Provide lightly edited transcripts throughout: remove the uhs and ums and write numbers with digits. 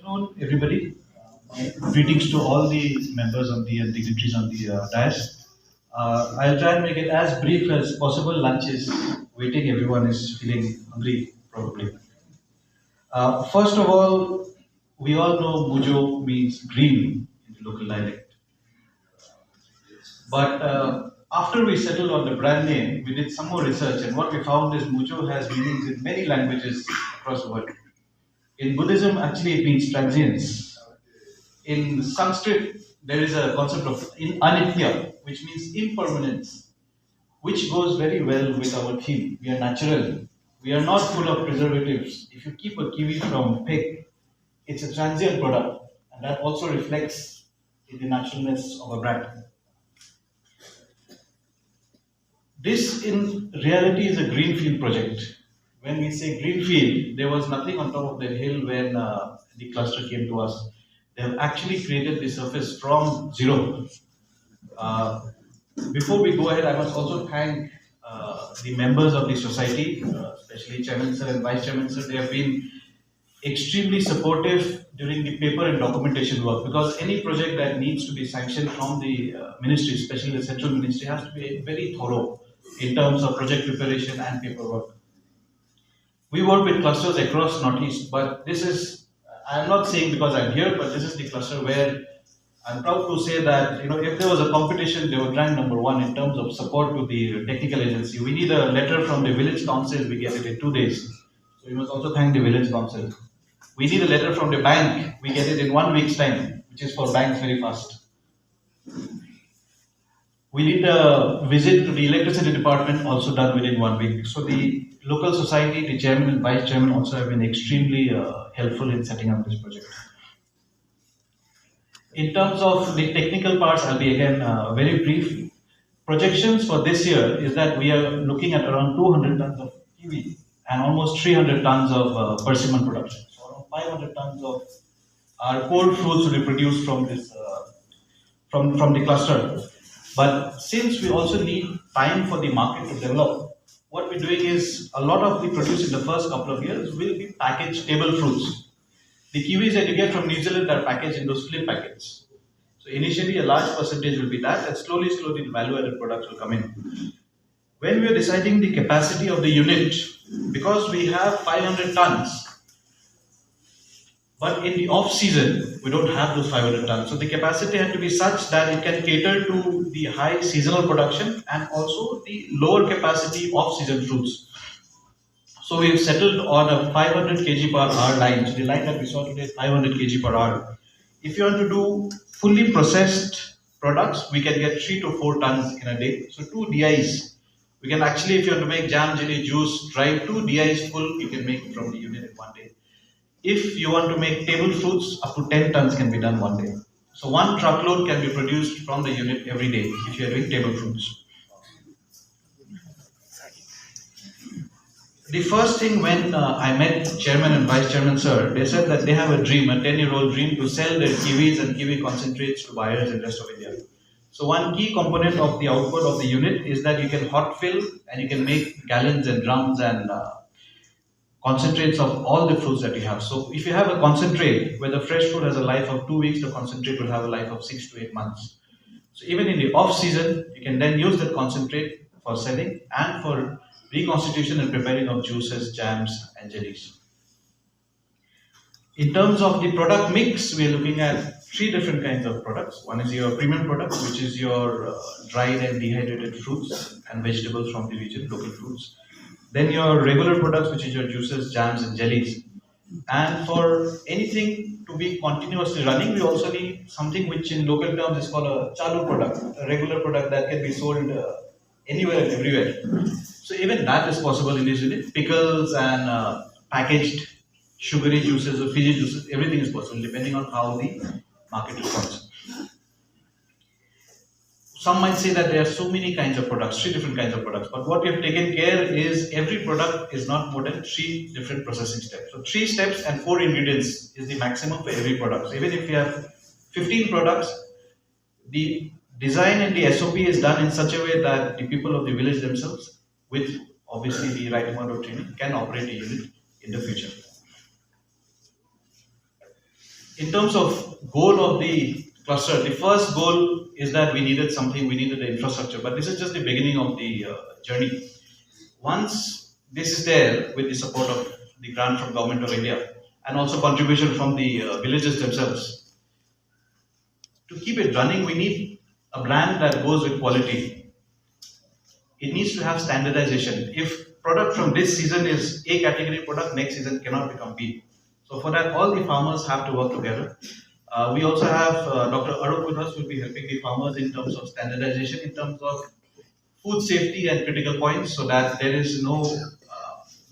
afternoon, everybody. Greetings to all the members of the and dignitaries on the dais. I'll try and make it as brief as possible. Lunch is waiting. Everyone is feeling hungry, probably. First of all, we all know Mujo means green in the local dialect. But after we settled on the brand name, we did some more research, and what we found is Mujo has meanings in many languages across the world. In Buddhism, actually, it means transience. In Sanskrit, there is a concept of anitya, which means impermanence, which goes very well with our theme. We are natural. We are not full of preservatives. If you keep a kiwi from pig, it's a transient product, and that also reflects in the naturalness of a brand. This, in reality, is a greenfield project. When we say greenfield, there was nothing on top of the hill when the cluster came to us. They have actually created the surface from zero. Uh, Before we go ahead, I must also thank the members of the society, especially Chairman Sir and Vice Chairman Sir. They have been extremely supportive during the paper and documentation work, because any project that needs to be sanctioned from the ministry, especially the central ministry, has to be very thorough in terms of project preparation and paperwork. We work with clusters across Northeast, but this is, I'm not saying because I'm here, but this is the cluster where I'm proud to say that, if there was a competition, they would rank number one in terms of support to the technical agency. We need a letter from the village council, we get it in 2 days. So we must also thank the village council. We need a letter from the bank, we get it in 1 week's time, which is for banks very fast. We need a visit to the electricity department, also done within 1 week. So the local society, the chairman and vice chairman also have been extremely helpful in setting up this project. In terms of the technical parts, I'll be again very brief. Projections for this year is that we are looking at around 200 tons of kiwi and almost 300 tons of persimmon production. So around 500 tons of our cold fruits will be produced from this from the cluster. But since we also need time for the market to develop, what we're doing is a lot of the produce in the first couple of years will be packaged table fruits. The kiwis that you get from New Zealand are packaged in those flip packets. So initially a large percentage will be that, and slowly the value-added products will come in. When we are deciding the capacity of the unit, because we have 500 tons, but in the off-season, we don't have those 500 tons. So the capacity had to be such that it can cater to the high seasonal production and also the lower capacity off-season fruits. So we've settled on a 500 kg per hour line. So the line that we saw today is 500 kg per hour. If you want to do fully processed products, we can get 3 to 4 tons in a day. So 2 DIs. We can actually, if you want to make jam, jelly, juice, dry, 2 DIs full, you can make from the unit in 1 day. If you want to make table fruits, up to 10 tons can be done 1 day. So 1 truckload can be produced from the unit every day if you are doing table fruits. The first thing when I met Chairman and Vice Chairman Sir, they said that they have a dream, a 10-year-old dream, to sell their kiwis and kiwi concentrates to buyers in the rest of India. So one key component of the output of the unit is that you can hot fill and you can make gallons and drums and concentrates of all the fruits that you have. So if you have a concentrate where the fresh fruit has a life of 2 weeks, the concentrate will have a life of 6 to 8 months. So even in the off season, you can then use that concentrate for selling and for reconstitution and preparing of juices, jams, and jellies. In terms of the product mix, we are looking at 3 different kinds of products. One is your premium product, which is your dried and dehydrated fruits and vegetables from the region, local fruits. Then your regular products, which is your juices, jams, and jellies. And for anything to be continuously running, we also need something which in local terms is called a chalu product, a regular product that can be sold anywhere and everywhere. So even that is possible in this unit. Pickles and packaged sugary juices or fizzy juices, everything is possible depending on how the market responds. Some might say that there are so many kinds of products, 3 different kinds of products, but what we have taken care is every product is not more than 3 different processing steps. So 3 steps and 4 ingredients is the maximum for every product. So even if you have 15 products, the design and the SOP is done in such a way that the people of the village themselves, with obviously the right amount of training, can operate a unit in the future. In terms of goal of the cluster, the first goal is that we needed the infrastructure, but this is just the beginning of the journey. Once this is there, with the support of the grant from government of India and also contribution from the villages themselves, to keep it running, we need a brand that goes with quality. It needs to have standardization. If product from this season is A category product, next season cannot become B. So for that, all the farmers have to work together. We also have Dr. Arup with us, who will be helping the farmers in terms of standardization, in terms of food safety and critical points, so that there is no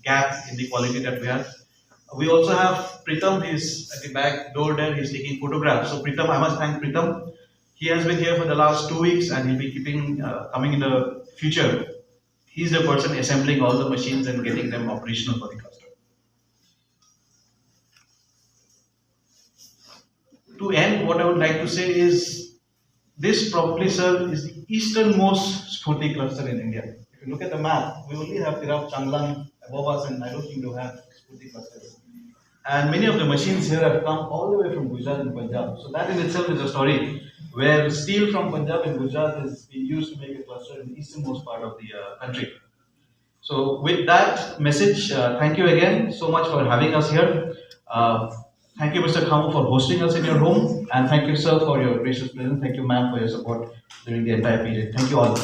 gap in the quality that we have. We also have Pritam. He's at the back door there. He's taking photographs. So Pritam, I must thank Pritam. He has been here for the last 2 weeks, and he'll be keeping coming in the future. He's the person assembling all the machines and getting them operational for the cluster. To end, what I would like to say is this probably, sir, is the easternmost Sputnik cluster in India. If you look at the map, we only have Tirap, Changlang above us, and I don't think you have Sputnik clusters. And many of the machines here have come all the way from Gujarat and Punjab. So that in itself is a story where steel from Punjab and Gujarat is being used to make a cluster in the easternmost part of the country. So with that message, thank you again so much for having us here. Thank you, Mr. Khamu, for hosting us in your home. And thank you, sir, for your gracious presence. Thank you, ma'am, for your support during the entire period. Thank you all.